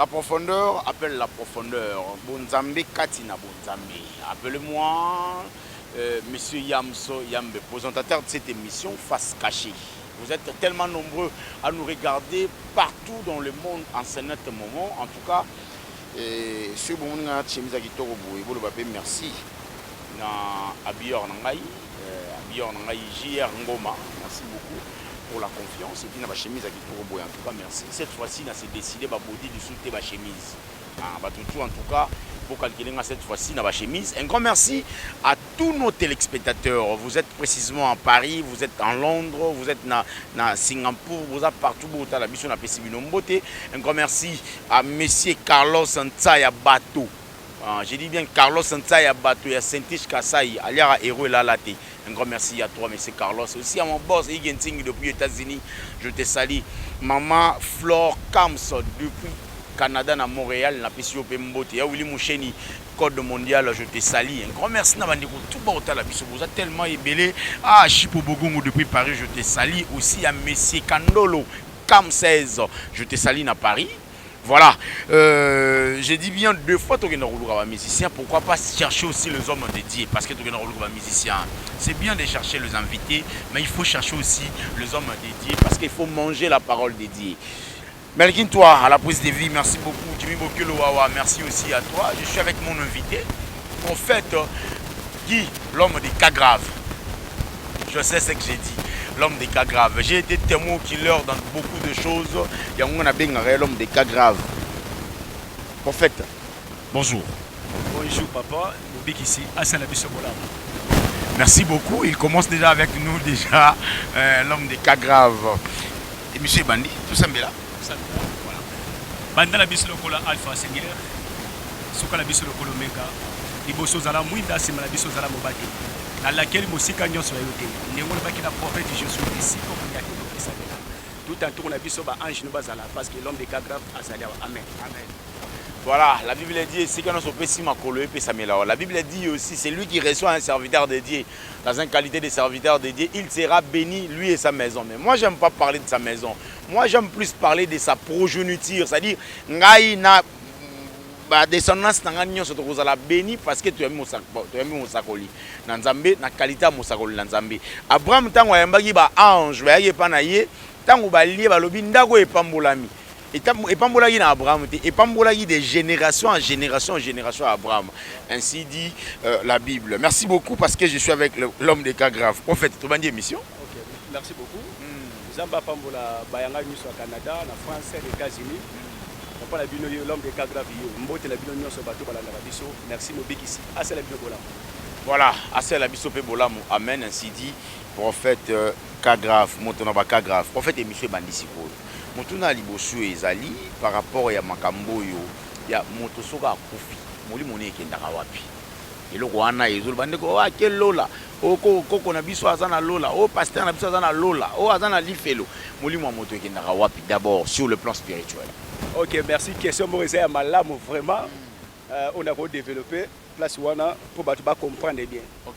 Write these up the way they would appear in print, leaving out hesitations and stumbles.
La profondeur appelle la profondeur. Bonzambe Katina Bonzambe. Appelez-moi Monsieur Yamso Yambe, présentateur de cette émission Face Cachée. Vous êtes tellement nombreux à nous regarder partout dans le monde en ce moment. En tout cas, ce bon chemise à Kitoro Boy, merci. Na Abior Nangai, Abior Nangai JR Ngoma. Merci beaucoup pour la confiance et puis na chemise à Kitoro Boy. En tout cas, merci. Cette fois-ci, on s'est décidé de body de soutenir ma chemise. En tout cas, pour calculer cette fois-ci dans ma chemise. Un grand merci à tous nos téléspectateurs. Vous êtes précisément à Paris, vous êtes en Londres, vous êtes à Singapour, vous êtes partout où vous êtes à la mission de la Pessibinombote. Un grand merci à Monsieur Carlos Nsaya Bato. J'ai dit bien Carlos Nsaya Bato et à Saint-Ish Kassai, alias Héros et Lalate. Un grand merci à toi, Monsieur Carlos. Aussi à mon boss, Igenting depuis les États-Unis. Je te salue. Maman Flore Kams depuis Canada, à Montréal, na Pessio Pembote, ya Willy Moucheni, Code mondial, je te salue. Un grand merci na bandeko tout bord à la biso, vous êtes tellement ébélé. Ah, Chipo Bogongo depuis Paris, je te salue. Aussi à Monsieur Kandolo, Cam 16, je te salue à Paris. Voilà, j'ai dit bien deux fois que tu es musicien, pourquoi pas chercher aussi les hommes dédiés, parce que tu es musicien. C'est bien de chercher les invités, mais il faut chercher aussi les hommes dédiés, parce qu'il faut manger la parole dédiée. Melkin, toi, à la prise de vie, merci beaucoup. Jimmy Bokelo Wawa, merci aussi à toi. Je suis avec mon invité, prophète Guy, l'homme des cas graves. Je sais ce que j'ai dit, l'homme des cas graves. J'ai été témoin killer dans beaucoup de choses. Il y a un l'homme des cas graves. Prophète, bonjour. Bonjour papa, Moubik ici, Hassan Abisobola. Merci beaucoup. Il commence déjà avec nous, déjà, l'homme des cas graves. Et monsieur Bandi, tout ça là. Voilà. Banda la biso lokola Alpha Seigneur, soka la biso lokola Omega, liboso zala mwinda sema la biso zala mobate. Na laquelle mosika nyonso ya yote. Ndenge le baki na prophète je suis ici pour me yaki ko Isabella. Tout en tourne la biso ba ange no bazala parce que l'homme des cas graves azali. Amen. Amen. Voilà, la Bible dit, c'est qu'on a la Bible dit aussi, c'est lui qui reçoit un serviteur de Dieu. Dans une qualité de serviteur de Dieu, il sera béni, lui et sa maison. Mais moi, j'aime pas parler de sa maison. Moi, j'aime plus parler de sa progéniture. C'est-à-dire, descendance n'a béni parce que tu aimes mon sakoli. Nanzambe, na qualité mon sakoli Nanzambe. Abraham, tant qu'on a ba ange, ba yé panaye, tant qu'on ba lié ba lobi ndago et pambolami. Et pambolagi na Abraham, et pambolagi de génération en génération à Abraham. Ainsi dit la Bible. Merci beaucoup parce que je suis avec l'homme des cas graves. Prophète, tu vas dire mission. Ok, merci beaucoup. Zamba pambola bayanga nyuso au Canada, en France, aux États-Unis. On parle de l'homme des cas graves. Mbote la bino nyuso bato balanga biso. Merci Moubik ici. Assez la bino bolam. Voilà, assez la biso pe bolam. Amen. Ainsi dit prophète cas grave, montonaba cas grave. Prophète et monsieur Bandisiko. Motuna libosu ezali par rapport ya makambo yo ya moto soka akufi moli moni ekendaka wapi eloko wana ezolo bandeko wa kelola koko na biso azana lola o pasteur na biso azana lola o azana lifelo moli mwa moto ekendaka wapi d'abord sur le plan spirituel. Ok, merci. Question morisée à Malam, vraiment on a développé place wana pour ba comprendre bien. Ok.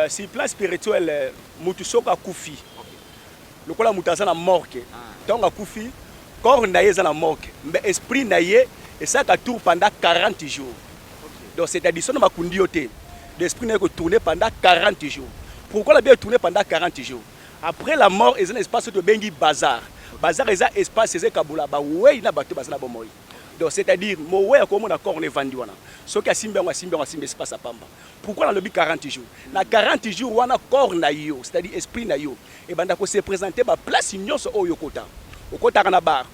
Si plan spirituel moto soka akufi le kola mutazana morgue donc a kufi corps na yeza na morgue mais esprit na ye et ça ka tourne pendant 40 jours. Donc c'est à dire son makundi yote l'esprit na ko tourner pendant 40 jours. Pourquoi la bien tourner pendant 40 jours? Après la mort est un espace de bengi bazar. Bazar est un espace c'est kabula ba wey na bato bazana bo moyi. Donc c'est à dire mo wey ko mo na corps ne vendu wana. So ka simbe espace à pamba. Pourquoi dans le 40 jours? Na 40 jours wana corps na yo, c'est à dire esprit na yo. Et banda ko se présenter ba place nyonso o yokota. Okota na bar,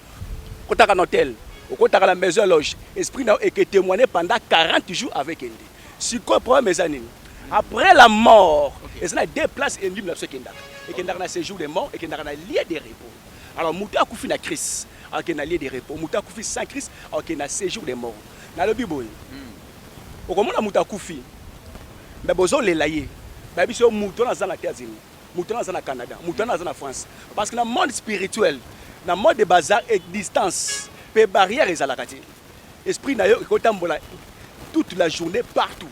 okota na hôtel, okota na maison loge. Esprit na et témoigner pendant 40 jours avec elle. Si quoi problème mes amis. Après la mort, et ça deux places et libre ce kenda. Et kenda na séjour de mort et kenda na lieu de repos. Alors muta akufi na Christ, alors kenda lieu de repos. Muta akufi sans Christ, alors kenda séjour de mort. Na le bible. Okomona muta akufi. Mais bozo le laye. Ba biso muto na zana États-Unis. Muto na zana Canada, muto na zana France. Parce que dans le monde spirituel, dans le monde de bazar et distance, les barrières sont là. Esprit na yo ekotambola toute la journée partout.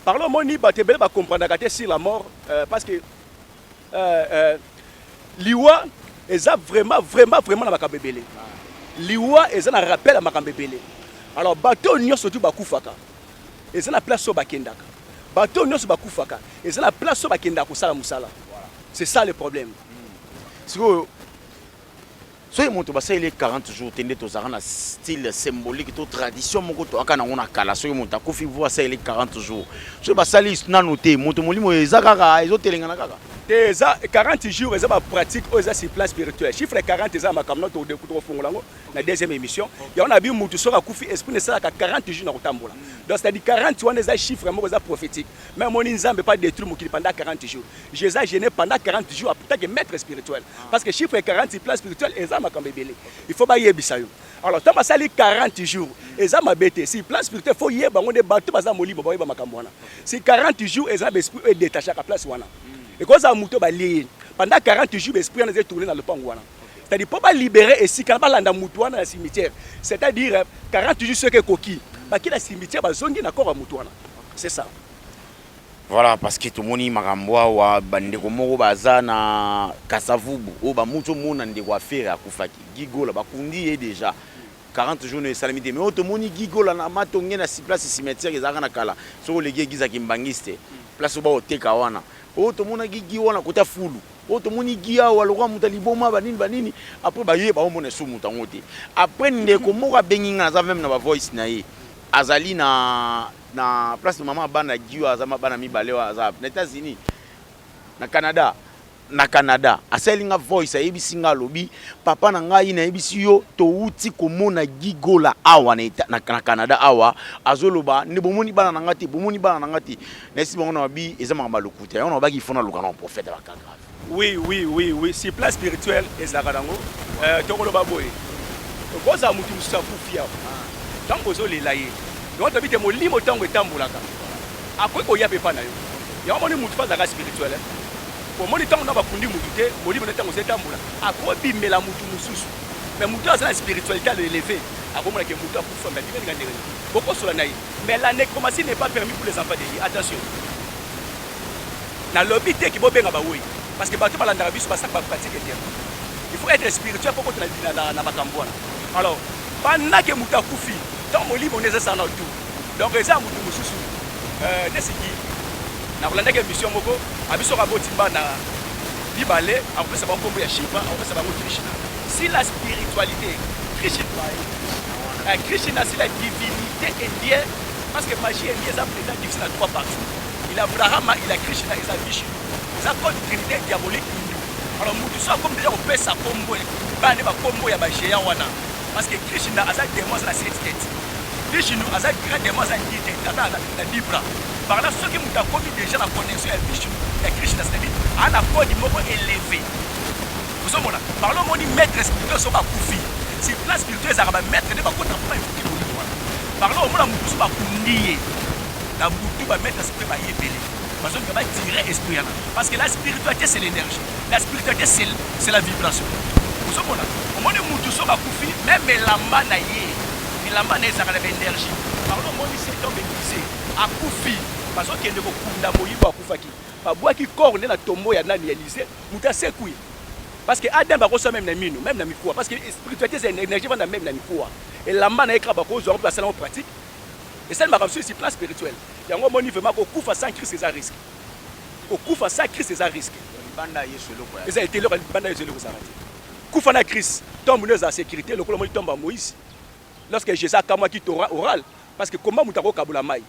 Parlons moni batebele ba comprendre sur la mort parce que liwa eza vraiment na bakabebele. liwa eza na rappel à makambo ebele. Alors bateau nyonso tu bakufaka eza na place so bakendaka, bateau nyonso bakufaka eza na place so bakendaka kosala musala. C'est ça le problème. Soki moto basali 40 jours tende tozaka na style symbolique to tradition moko to aka nango na kala soki moto akufi vo asali 40 jours soki basali nano te moto molimo eza kaka ezotelengana kaka te eza 40 jours eza ba pratique o eza sur plan spirituel. Chiffre 40 eza makamno to de kuto fongolango na deuxième émission ya on a vu moto soki akufi esprit ne sala ka 40 jours na kotambola. Donc c'est à dire 40 wana eza chiffre moko eza prophétique. Même mon nzambe pas détruire mokili pendant 40 jours. Jésus a gêné pendant 40 jours en tant que maître spirituel parce que chiffre 40 sur plan spirituel eza il faut pas y aller. Alors, tant que ça 40 jours, et ça m'a bêté. Si place spirituelle, il faut y aller, on est battu, parce que c'est 40 jours, et ça l'esprit est détaché à la place. Et quand ça mouton lié, pendant 40 jours, l'esprit est tourné dans le pangouana. C'est-à-dire, il ne faut pas libérer, et si quand on a mouton dans le cimetière, c'est-à-dire 40 jours, ce qui est coquille, parce que le cimetière, c'est ça. Voilà, parce que tout le monde makamboa wa bandeko moko baza na Kasavubu o ba mucho mona ndeko affaire akufaki gigola bakundi ye déjà 40 jours ne salamité mais tout le monde gigola na matonge na si place cimetière ezaka na kala soko legi giza kimbangiste place ba oteka wana o tout le monde gigi wana kota fulu o tout le monde gia wa lokwa mutaliboma banini après ba ye ba omona su mutango te après ndeko moko benginga za même na ba voice na ye azali na place de maman bana giyo azama bana mibalewa azab na États-Unis na Canada aselinga voice ayebisi nga lobi papa na ngai na yebisi yo to uti komona gigola awa na Canada awa azoloba ne bomoni bana na ngati bomoni bana na ngati na esi bango na bi ezama malukuta on ba ki fona lukana prophète ba kanga. Oui, si place spirituelle ezaka dango tokoloba boye koza mutu musafu fia tango zo lelaye donc habite molimo tango etambulaka akoy ko yabe pa na yo ya moni mutu fa zaka spirituel ko moni tango na bakundi mutu te molimo na tango setambula akoy bimela mutu mususu mais mutu azana spiritualité élevé akomona ke mutu akufa mais bien ngandere boko sola nayi mais la nécromancie n'est pas permis pour les enfants de Dieu. Attention na lobby te ki bo benga ba woyi parce que bato balandaka biso basaka ba pratique et il faut être spirituel pour que na makambo wana. Alors pendant que mutu akufi tant molimo neza sana tout donc eza mutu mususu nesiki na kolanda ke mission moko abiso ka botimba na bibale akopesa ba kombo ya Shiva akopesa ba Krishna. Si la spiritualité Krishna c'est la divinité indienne parce que magie indienne ça présente difficile à trois parties. Il a Abraham, il a Krishna, il a Vishnu. Ça code trinité diabolique hindu. Alors mutu ça comme déjà on pesa kombo ba ne ba kombo ya ba géant wana parce que Krishna a ça démon la septième. Vishnu a ça grand démon la divinité la libra. Par là ceux qui m'ont commis déjà la connexion avec Vishnu et Krishna c'est-à-dire à la code moko élevé. Vous savez par là mon maître spirituel so ba kufi. Si place spirituelle ça va maître de ba kota pour évoquer le monde. Par là on la mutu so ba kundié. La mutu ba maître spirituel ba yebele. Parce que va tirer esprit là parce que la spiritualité c'est l'énergie. La spiritualité c'est la vibration. Vous savez au moins mutu so ba kufi même lamba na ye. Lamba na ça la énergie. Par là mon c'est tombe brisé. Akufi parce que ndeko kunda moyibo akufaki. Ba boaki corps na tombo ya nani Élysée, muta sekui. Parce que Adam va recevoir même na mino, même na mikoa parce que spiritualité c'est énergie va même na mikoa. Et lamba na ekra ba ko zo remplacer en pratique. Et ça m'a reçu sur place spirituelle. Yango moni vraiment ko kufa sans Christ c'est un risque. Ko kufa sans Christ c'est un risque. Banda yesolo quoi. Et ça été le banda yesolo ko s'arrêter. Kufa na Christ, tombe nous en sécurité, le kolomoni tombe à Moïse. Lorsque Jésus a kamwa ki Torah oral parce que comment mutako kabula mai.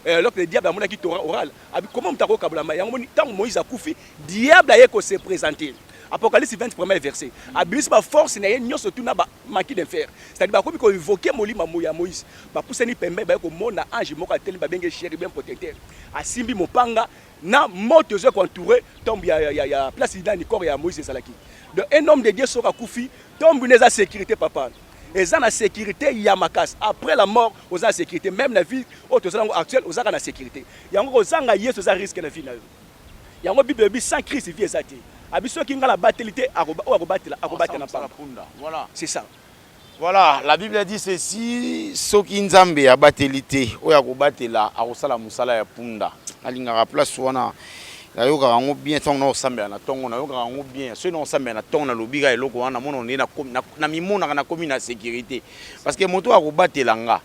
Lorsque le diable a mon qui Torah oral, comment mutako kabula mai. Yango moni tant Moïse a kufi, diable a ko se présenter. Apocalypse 20 premier verset. Abus ba force na yenyo surtout na ba manki de fer. C'est-à-dire ba komi ko invoquer molima moya Moïse. Ba pousseni pembe ba ko mona ange moko ateli ba benge chérubin protecteur. Asimbi mopanga na moto zo ko entouré tombe ya place idani corps ya Moïse salaki. De un homme de Dieu sera kufi, tombe neza sécurité papa. Et ça la sécurité yamakas après la mort aux la sécurité même la vie autre actuelle aux la sécurité. Yango ozanga yeso za risque na vie na yo. Yango Bible sans Christ vie ezati. Abiso ki ngala battelité akobatela na punda. Voilà, c'est ça. Voilà, la Bible dit ceci, soki nzambe ya battelité oya kobatela akosala musala ya punda. Alingaka place wana nayoka rango bien tant na osambela na tongo nayoka rango bien ceux non osambela na tongo na lobika eloko wana mona on na mimona na komi na sécurité parce que moto akobatela nga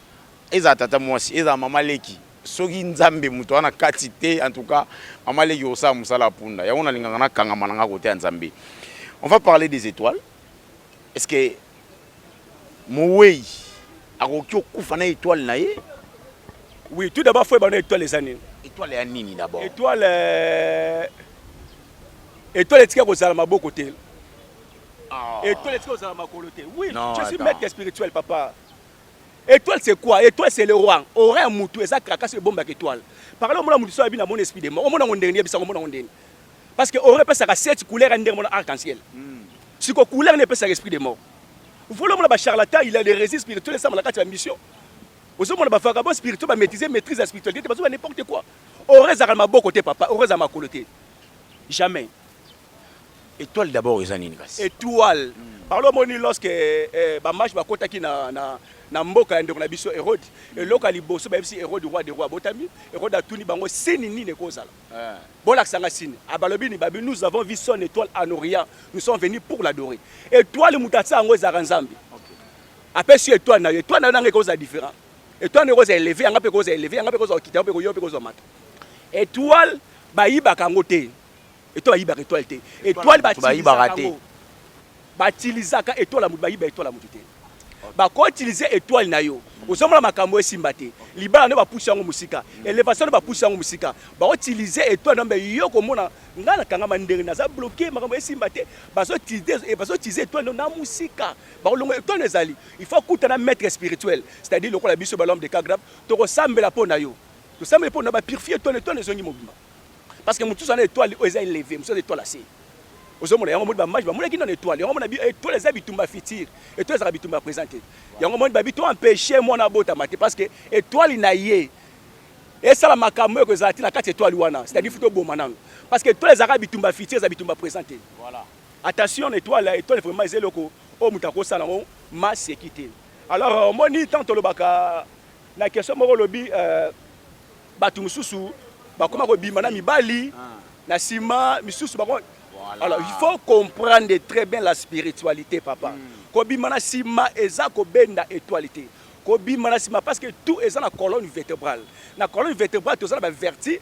eza tata mwasi eza mama leki soki nzambe moto wana kati te en tout cas mama leki osala musala punda yango na linganga na kangama na nga côté ya nzambe. On va parler des étoiles. Est-ce que Moué akoki okufa na étoile na ye? Oui, tout d'abord faut bana étoile les années. Étoile ya nini d'abord? Étoile etika kozala maboko te. Étoile etika kozala makolo te. Oui, non, je suis maître spirituel papa. Étoile c'est quoi? Étoile c'est le roi. Aurait un moutou et ça kraka c'est bombe avec étoile. Par là on moutou so abina mon esprit de mort. On mona ngondeni bisa on mona ngondeni. Parce que aurait pas ça 7 couleurs en mon arc-en-ciel. Si ko couleur n'est pas ça esprit de mort. Vous voulez mon ba charlatan, il a des résistances spirituelles ça la carte mission. Vous savez mon ba vagabond spirituel ba maîtrise la spiritualité parce que n'importe quoi. Aurait ça ma beau côté papa, aurait ça ma coloté. Jamais. Étoile d'abord les années. Étoile. Parlons lorsque ba match ba kota ki na mboka ndeko na biso Hérode et loka liboso ba bisi Hérode roi des rois botami Hérode atuni bango sini nini kozala. Bolak sanga sini abalobi ni babi nous avons vu son étoile en Orient, nous sommes venus pour l'adorer. Étoile mutatsa ngo za nzambi. Après sur étoile na nga koza différent. Étoile ne koza élevé nga pe koza élevé nga pe koza okita pe koyo pe koza mata. Étoile ba yibaka ngote. Étoile yibaka étoile te. Étoile ba yibaka te. Ba tilizaka étoile mu ba yiba étoile mu te. Ba ko utiliser étoile na yo osomona makambo esimba te libala ne ba pousse yango musika élévation ne ba pousse yango musika ba utiliser étoile na yo komona ngana kanga mandere na za bloquer makambo esimba te ba so utiliser étoile na musika ba longo étoile ezali il faut kutana maître spirituel c'est-à-dire le la biso ba l'homme de cas grave to ressemble po na yo to semble po na ba purifier étoile ezongi mobimba parce que mutu sana étoile eza élevé mutu étoile assez ozomona yango moni ba match ba mona kino étoile yango mona étoile za bitumba futur étoile za bitumba présenter yango moni ba bitumba empêcher mona bota mate parce que étoile na ye et ça la makambo ko zati na kati étoile wana c'est-à-dire futo boma nango parce que étoile za bitumba futur za bitumba présenter voilà attention étoile vraiment zeloko o mutako sala ngo ma sécurité alors moni tant to lobaka na question moko lobi batu mususu ba koma ko bima na mibali na sima misusu ba. Alors, il faut comprendre très bien la spiritualité, papa. Kobi mana sima eza ko benda étoilité. Kobi mana sima parce que tout est dans la colonne vertébrale. La colonne vertébrale, tout ça ba verti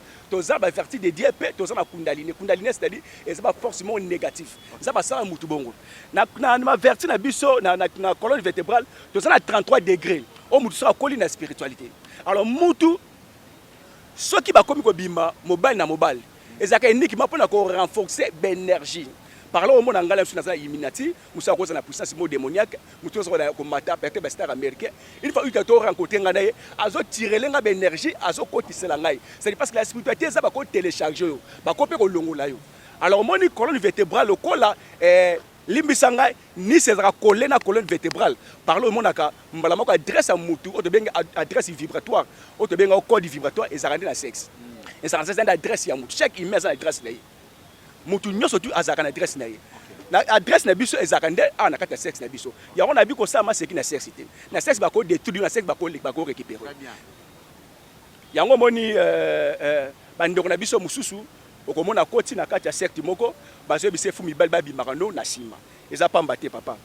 de Dieu, tout ça na kundalini. Kundalini c'est-à-dire c'est pas forcément négatif. Ça va ça mutu bongo. Na verti na biso na colonne vertébrale, tout ça na 33 degrés. O mutu ça colline la spiritualité. Alors mutu ceux qui ba komi ko bima mobile na mobile. Et ça uniquement pour renforcer l'énergie. Parlons au monde anglais sur la Illuminati, nous sommes en puissance démoniaque, nous sommes en combattant peut-être star américain. Il faut que tu rencontres nganaye, azo tirer l'énergie, azo cotiser la ngaye. C'est parce que la spiritualité ça va télécharger, va copier au longo là yo. Alors mon colonne vertébrale le cola limbisanga ni c'est collé na colonne vertébrale. Parlons au monde aka mbala moko adresse à mutu, o te benga adresse vibratoire, o te benga code vibratoire et ça rend la sexe. Et ça c'est une adresse ya mutu chaque email ça adresse là mutu nyoso tu azaka na adresse na ye na adresse na biso ezakande na kata sexe na biso ya on a vu ko ça ma c'est qui na sexe te na sexe ba ko détruire na sexe ba ko récupérer yango moni bandoko na biso mususu okomona koti na kata secte moko bazo bise fu mibali ba bimakano na sima eza pamba te papa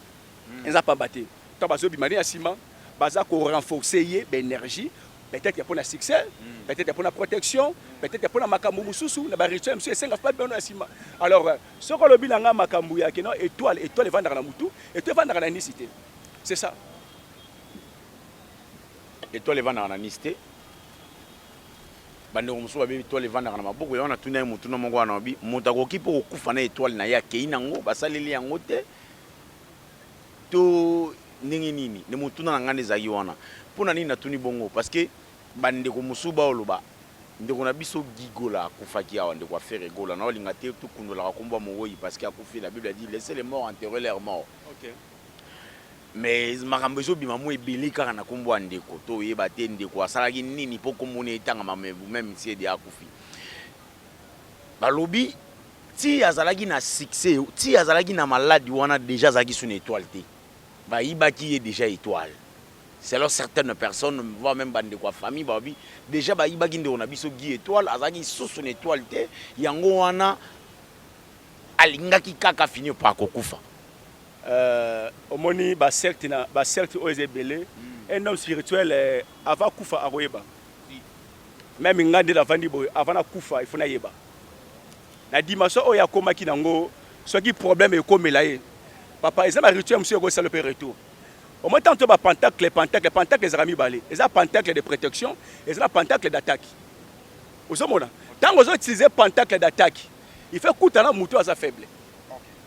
eza pamba te to bazo bimani na sima baza ko renforcer ye l'énergie. Peut-être pour la succès, peut-être pour la protection, peut-être pour la makambu mususu, la rituel monsieur senga pas bien asima. Alors ce que le bilanga makambu ya keno étoile vendre na mutu, étoile vendre na nicité. C'est ça. Étoile vendre na nicité. Bande mususu ba étoile vendre na maboko ya na tuna mutu no mongo na bi, mutako ki po kufa na étoile na ya keina ngo basaleli yango te. To nini ne mutu na ngane za yiwana. Pour nani na tuni bongo parce que bande ko musuba oloba ndeko na biso gigola kufaki awa ndeko afere gola na olinga te tout kundola komba moyi parce que akufi la Bible a dit laissez les morts enterrer leurs morts. OK. Mais makambo zo bima mo ebeli kaka na kombo ndeko to yeba te ndeko asalaki nini po komona etanga même si de akufi. Balobi ti azalaki na succès ti azalaki na maladie wana déjà zaki sur une étoile te. Ba yibaki déjà étoile. selon certaines personnes, voire même bande de quoi famille, babi, déjà il baginde on a biso Guy étoile, azaki sous son étoile te, yango wana alinga ki kaka fini par kokufa. Omoni ba secte oeze belé, un homme spirituel avant kufa aroyeba. Même ngande la vandi boy avant na kufa il faut na yeba. Na dimanche oya komaki nango, soit qui problème e komela ye. Papa, ils ont un rituel monsieur go saloper retour. Au moins tant que les pentacles les amis balé. Ils ont pentacle de protection, ils ont pentacle d'attaque. Vous savez tant que vous utilisez pentacle d'attaque, il fait coûter la moto à sa faible.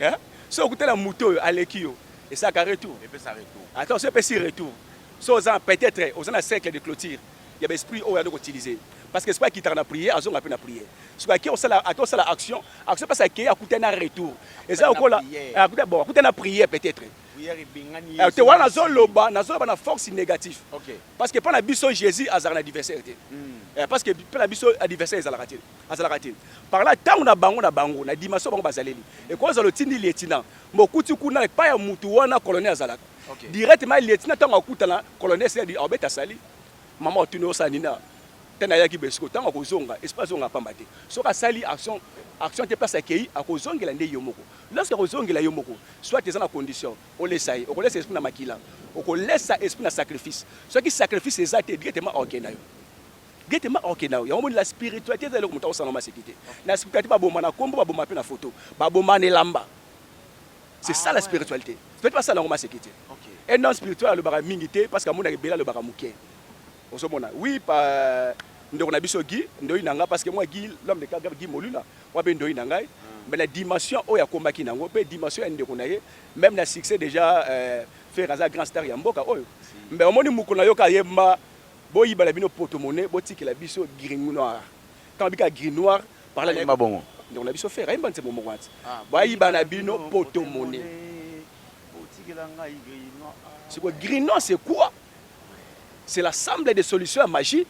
Hein? Si vous coûtez la moto à l'équio et ça a retour. Et puis ça retour. Attention, c'est si retour. Si vous avez peut-être vous avez un cercle de clôture, il y a l'esprit où il y a utiliser. Parce que c'est pas qui t'a prié, ils ont appris à prier. C'est qui on sait l'action, action parce qu'il y a coûté un retour. Et ça encore là, bon, coûter une prière peut-être. Tu vois na zone loba, na force négative. Parce que pendant biso Jésus azar na adversaire. Parce que pendant biso adversaire azalaratil. Par là tant na bango na dimension bango bazaleli. Et quand za le tindi lieutenant, mokuti kuna pas ya mutu wana colonel azalaka. Directement lieutenant tant akutana colonel c'est dit obeta sali. Maman tuno sanina. Tena yaki besko tant akozonga espace zonga pambate. Soka sali action te place accueilli à kozongela nde yomoko. Lorsque kozongela yomoko, soit tu es en condition, on laisse ça, on laisse esprit na makila, on laisse esprit na sacrifice. Ce qui sacrifice c'est directement orkenayo. Directement orkenayo. Il y a la spiritualité de l'homme dans la sécurité. La spiritualité ba boma na kombo ba boma pe na photo, ba boma ne lamba. C'est ça la spiritualité. Faites pas ça dans la sécurité. Et non spirituel le bara mingité parce que mon bela le bara muké. On se mona. Oui pas ndeko na biso Guy ndoyi nanga parce que moi Guy l'homme de Kagame Guy Moluna moi ben ndoyi nanga mais la dimension oya komaki nango pe dimension ya ndeko na ye même la succès déjà faire un grand star ya mboka oyo mais au moni mukona yo ka yemba boyi bala bino porte-monnaie botiki la biso gris noir quand bika gris noir par là yemba bongo donc la biso faire yemba ntse momo wati boyi bana bino porte-monnaie botiki la ngai gris noir c'est quoi gris noir c'est quoi c'est l'assemblée de solutions à magie.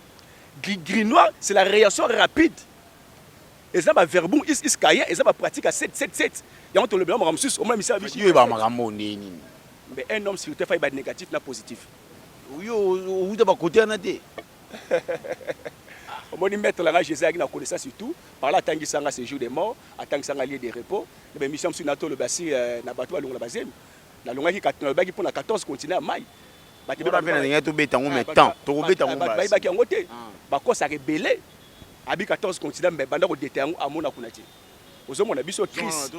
Gris noir, c'est la réaction rapide. Et ça, verbum, iskaya, et ça, pratique à 7. Il y a un le ramsus, au moins, mais un homme sur le terrain, il va être négatif, pas positif. Oui, vous avez côté en été. Au moins, mettre la Jésus a connaissance surtout. Par là, tant qu'il s'en a ce jour de mort, tant qu'il s'en a lieu de repos. Mais mission sur Nato, le bassi, n'a pas tout à l'ongla basé. La longueur qui est pour 14 continents à maille. Bakosa rebelle abi 14 continents mais banda ko déterminer amona kunati ozomona biso Christ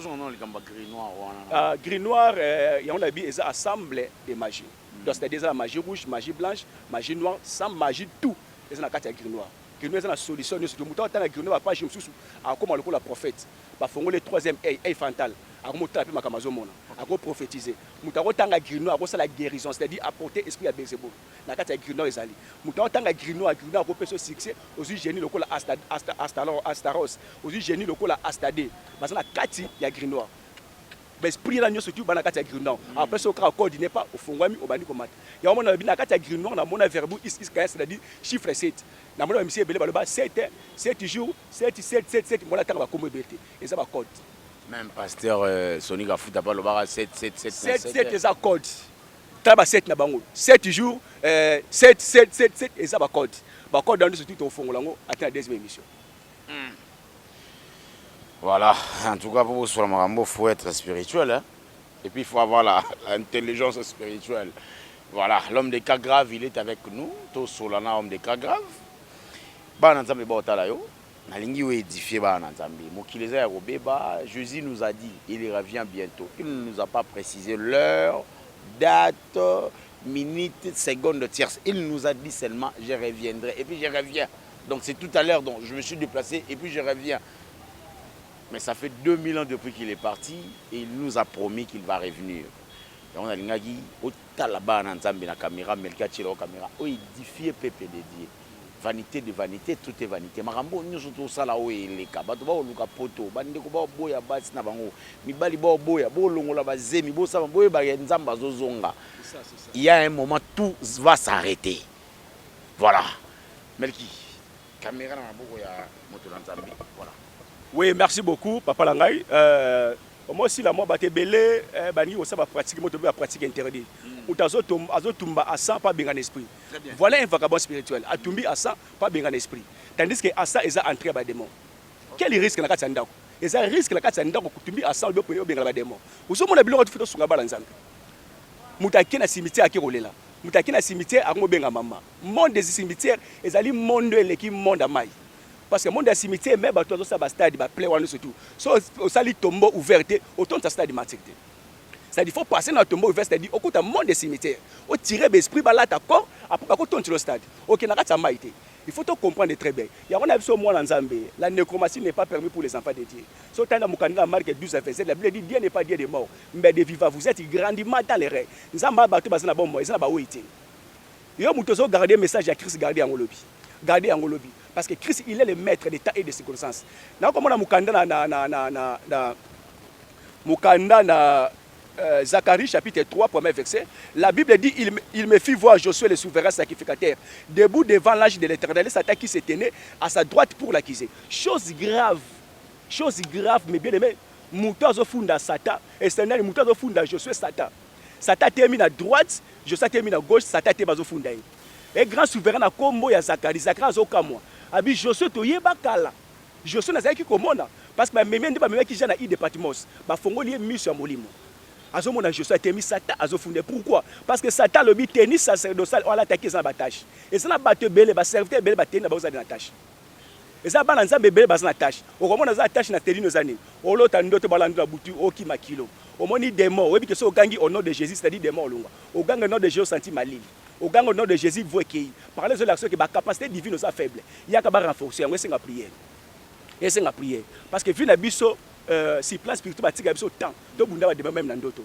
gris noir ya on a bi eza assemblée de magie donc c'est-à-dire la magie rouge magie blanche magie noire sans magie tout eza na kati ya gris noir eza na solution surtout muta tanga gris noir pas je mususu akoma lokola prophète ba fongo le troisième œil frontal akomota pe makamazo mona ako prophétiser muta tanga gris noir akosala guérison c'est-à-dire apporter esprit à Belzébul na kati ya gris noir ezali muta tanga gris noir ko peso succès aux génie lokola Astaros aux génie lokola Astade basana kati ya gris noir esprit la nyoso tu bana kati ya gris noir après ce cas coordonné pas au fongwami obani komata ya mona bina kati ya gris noir na mona verbe c'est-à-dire chiffre 7 na mona monsieur belé baloba 7 jours 7 mona tanga ba komo belté et ça ba code. Même pasteur Sonic a foutu pas le bar 7 c'est un code. Taba 7 na bango. 7 jours 7 et ça ba code. Ba code dans tout au fond lango attend la deuxième émission. Voilà, en tout cas pour vous sur le Marambo, faut être spirituel hein? Et puis il faut avoir l'intelligence spirituelle. Voilà, l'homme des cas graves, il est avec nous, tout solana homme des cas graves. Ba nzambe ba otala yo. Jésus nous a dit, il revient bientôt. Il ne nous a pas précisé l'heure, date, minute, seconde, tierce. Il nous a dit seulement, je reviendrai. Et puis je reviens. Donc c'est tout à l'heure, donc je me suis déplacé et puis je reviens. Mais ça fait 2000 ans depuis qu'il est parti et il nous a promis qu'il va revenir. Et on a dit, au talaba, na caméra, melka tchelo caméra, o édifier peuple de Dieu. Vanité de vanité, tout est vanité. Marambo nyonso to sala o eleka. Bato ba oluka poto, bande ko ba boya basi na bango. Mibali ba boya, bo longola ba zemi, bo sa boya ba nzamba zozonga. Il y a un moment tout va s'arrêter. Voilà. Melki. Caméra na maboko ya moto na Nzambi. Voilà. Oui, merci beaucoup papa Langai. Moi aussi, la moi, belé, bani, on va pratiquer, moi, la pratique interdite. Ou azotumba à 100, pas bien en esprit. Voilà un vagabond spirituel. Atumbi à 100, pas bien en esprit. Tandis que à ça, ils ont entré à des démons. Quel risque na katsa ndako? Ils ont risque na katsa ndako kutumbi à 100, bien à des démons. Vous avez vu que vous avez vu Moutaki na cimetière à Kirolela. Moutaki na cimetière à Ngobenga Mama. Monde des cimetières, ils allaient monde l'équipe monde à maille. Parce que le monde des cimetières, même si tu as un stade, tu as un surtout. Si tu as un tombeau ouvert, autant tu as un stade de maturité. C'est-à-dire qu'il faut passer dans le tombeau ouvert, c'est-à-dire au côté du monde des cimetières. Au tirer l'esprit, là, tu as corps, après tu as le stade. Ok, il faut comprendre très bien. Il y a un avis sur moi dans Zambie. La nécromancie n'est pas permise pour les enfants de Dieu. Si tu as un marque 12 à 27, la Bible dit Dieu n'est pas Dieu des morts, mais des vivants. Vous êtes grandiment dans les rêves. Nous avons battu dans la bombe, ils ont battu. Il y a un message à Christ gardé en lobby. Gardé en lobby. Parce que Christ, il est le maître des temps et des circonstances. Zacharie chapitre 3, premier verset, la Bible dit il me fit voir Josué le souverain sacrificateur, debout devant l'ange de l'Éternel, Satan qui se tenait à sa droite pour l'accuser. Chose grave, mais bien aimé, Moutazo funda Satan, et Seigneur Moutazo funda Josué Satan. Satan termine à droite, Josué termine à gauche, Satan termine à funda. Et grand souverain à Kombo ya Zacharie, Zacharie a Okamwa. Abi Josué to yeba kala. Josué na zaki komona parce que même ndi ba même qui jana i de Patmos, ba fongoli mission molimo. Azomona Josué a terminé Satan azofunda. Pourquoi? Parce que Satan le but tennis sacerdotal on attaqué ça batache. Et ça na batte belé ba serviteur belé ba tenir ba oza na tâche. Et ça ba nzambe belé ba na tâche. Okomona za tâche na terino zani. Olota ndoto balando butu oki makilo. Omoni démon, oyebi que so gangi au nom de Jésus, c'est-à-dire démon longa. Au gang au nom de Jésus senti malili. Au gang au nom de Jésus voit qui par les actions que la capacité divine nous a faible. Il y a qu'à renforcer, on va prier. Et c'est la prière parce que vu na biso si place spirituelle batika biso temps to bunda ba demain même na ndoto.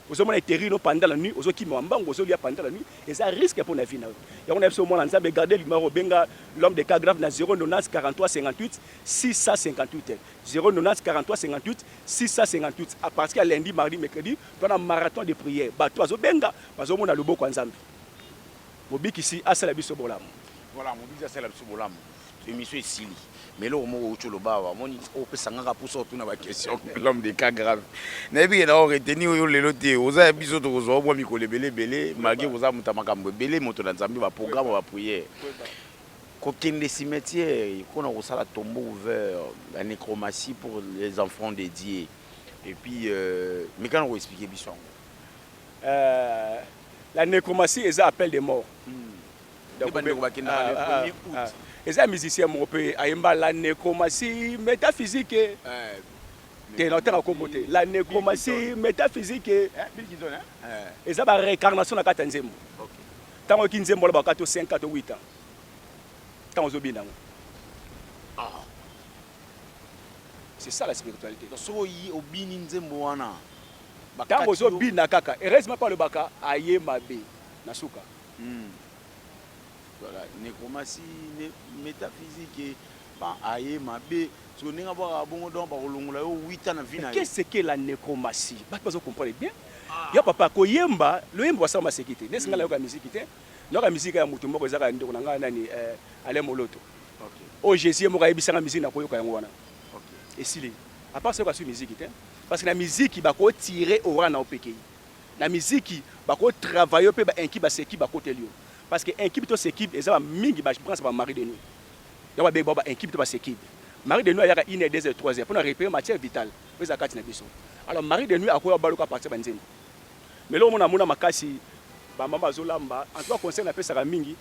Vous avez terreno pendant la nuit, vous avez mamba, vous avez pendant la nuit et ça risque pour la vie. Il y a un episode moi ensemble garder le numéro benga l'homme de cas grave na 090 43 58 658 090 43 58 658 parce que lundi mardi mercredi on a un marathon de prière bato azo benga bazo mona loboko ensemble. Mobiki ici asala biso bolam. Voilà, mobiki asala biso bolam. Émission Sili. Mais là, on a une question. L'homme des cas graves. Vous avez retenu les lotés. Vous avez vu que vous avez belé, malgré vous avez belé, un programme va prier. Quand il y a des cimetières, on a un tombeau ouvert, la nécromancie pour les enfants dédiés. Et puis, mais quand on va expliquer Bisson? La nécromancie, ils appellent des morts. Les musiciens m'ont payé la nécromancie métaphysique. La nécromancie métaphysique. Ils ont la réincarnation de la Katanzemo. Tant que Kinzemo a 5 à 8 ans. Tant que c'est ça la spiritualité. Tant que heureusement pas le baka, aye mabe, nasuka. Voilà, nécromancie, métaphysique, aïe, ma bé, qu'est-ce que la nécromancie? Vous comprenez bien? Il y a papa Koyemba, le Yemba ça ma sécurité. N'est-ce pas la musique? La musique est mutu moko ezaka ndeko nanga nani ale moloto. O Jésus mo kayebisa la musique na koyoka yango wana. OK. Et sili. À part ça quoi sur musique parce que la musique ba ko tirer au rang na opeke. La musique ba ko travailler pe ba inki ba seki ba côté lio. Parce que l'équipe de cette équipe, ils ont mis un mari de nuit. Il y a une équipe de cette équipe. Mari de nuit, il y a une heure, 2 heures, 3 heures. Pour réparer matière vitale. Alors, mari de nuit, à quoi il partir de mais là, on a un makasi, maman Zolamba, en tout cas, concerne la mingi,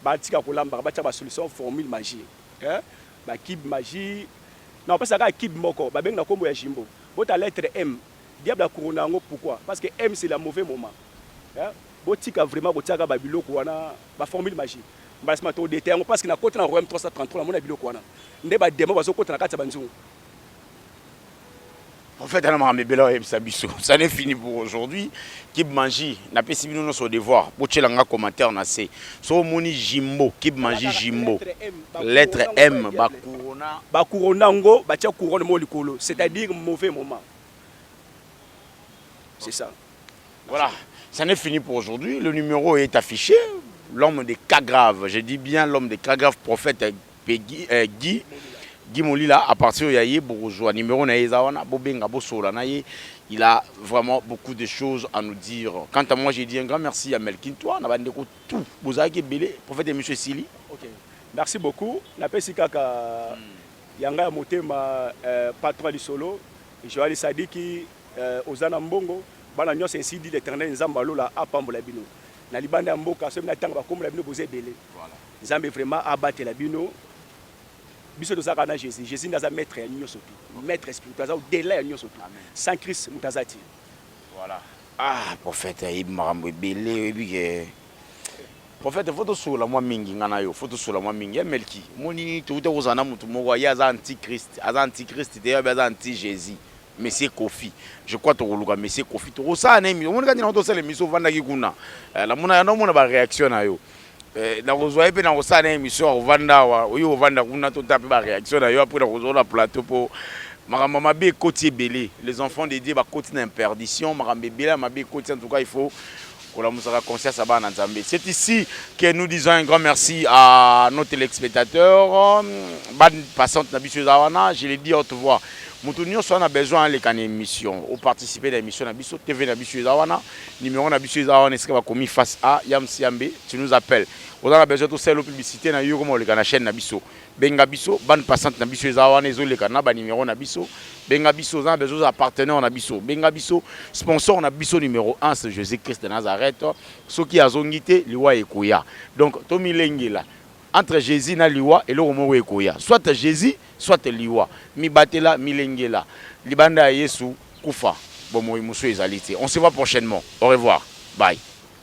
batika kolamba, batika solution formule magie. Kib magie. Non, pas ça, kib moko, babeng na kombo ya jimbo. Votre lettre M, diable a couronné pourquoi? Parce que M, c'est le mauvais moment. Botika vraiment botika ba biloko wana ba formule magie basma to déterre parce que na côté na Rome 333 na mona biloko wana nde ba demo bazo côté na kati banzungu. En fait ça n'est fini pour aujourd'hui. Kib Manji n'a pas suivi nos devoirs pour chelanga commentaire na c'est so moni jimbo Kib Manji jimbo lettre M ba couronna ngo ba tia couronne mo likolo c'est-à-dire mauvais moment. C'est ça. Voilà. Ça n'est fini pour aujourd'hui. Le numéro est affiché. L'homme des cas graves. Je dis bien l'homme des cas graves, prophète Guy Gimolila, à partir de Yaye, bourgeois, numéro Naïzawana, Bobenga, Bosola, Naye, il a vraiment beaucoup de choses à nous dire. Quant à moi, j'ai dit un grand merci à Melkin. Toi, on a tout. Vous avez belé, prophète de M. Sili. Ok. Merci beaucoup. La Pessikaka, Yanga Motema, patron du solo, Joali Sadiki, Ozana Mbongo, Bana Nyos ainsi dit l'éternel Nzambalo, la Apambo Bino. Nalibanda Mboka, Sem Natanga, comme la Bino, vous êtes belé. Nzambe vraiment abattre la Bino. Biso de Zakana Jésus. Jésus n'a pas maître à l'union surtout. Maître spirituel, au-delà à l'union surtout. Sans Christ, Moutazati. Voilà. Ah, prophète, il m'a belé. Prophète, il faut que tu moi mingi ngana yo, faut que tu moi mingi melki. Moni tout est aux anamu tout mo ya za antichrist, antichrist te ya anti Jésus. Monsieur Kofi. Je crois que tu as Monsieur Kofi. Tu as ça né, on a dit non to sele miso vanda ki kuna. La mona no mona ba réaction na yo. Na kozwa pe na kosana émission ovanda wa oyo ovanda kuna to taper ba réaction na yo après na kozwa plateau pour makambo mabe koti ebele les enfants de Dieu ba koti na imperdition makambo ebele mabe koti en tout cas il faut que la musaka conscience à bana nzambe. C'est ici que nous disons un grand merci à nos téléspectateurs ban passante na biso zawana, je l'ai dit haute voix. Moutounio soit on a besoin de l'émission émission ou participer à l'émission na biso TV na biso zawana numéro na biso zawana est-ce que va commis face à Yam Siambe tu nous appelles on a besoin de faire la publicité na yo comme le na chaîne na biso benga biso ban passante na biso zawana ezole kana ba numéro na biso benga biso za besoin de partenaire na biso benga biso sponsor na biso numéro 1 c'est Jésus-Christ de Nazareth ceux qui azongité liwa ekoya donc to milengela entre Jésus na liwa et le romo ekoya soit Jésus soit liwa mi batela milengela libanda Yesu kufa bomo muso ezalite on se voit prochainement au revoir bye.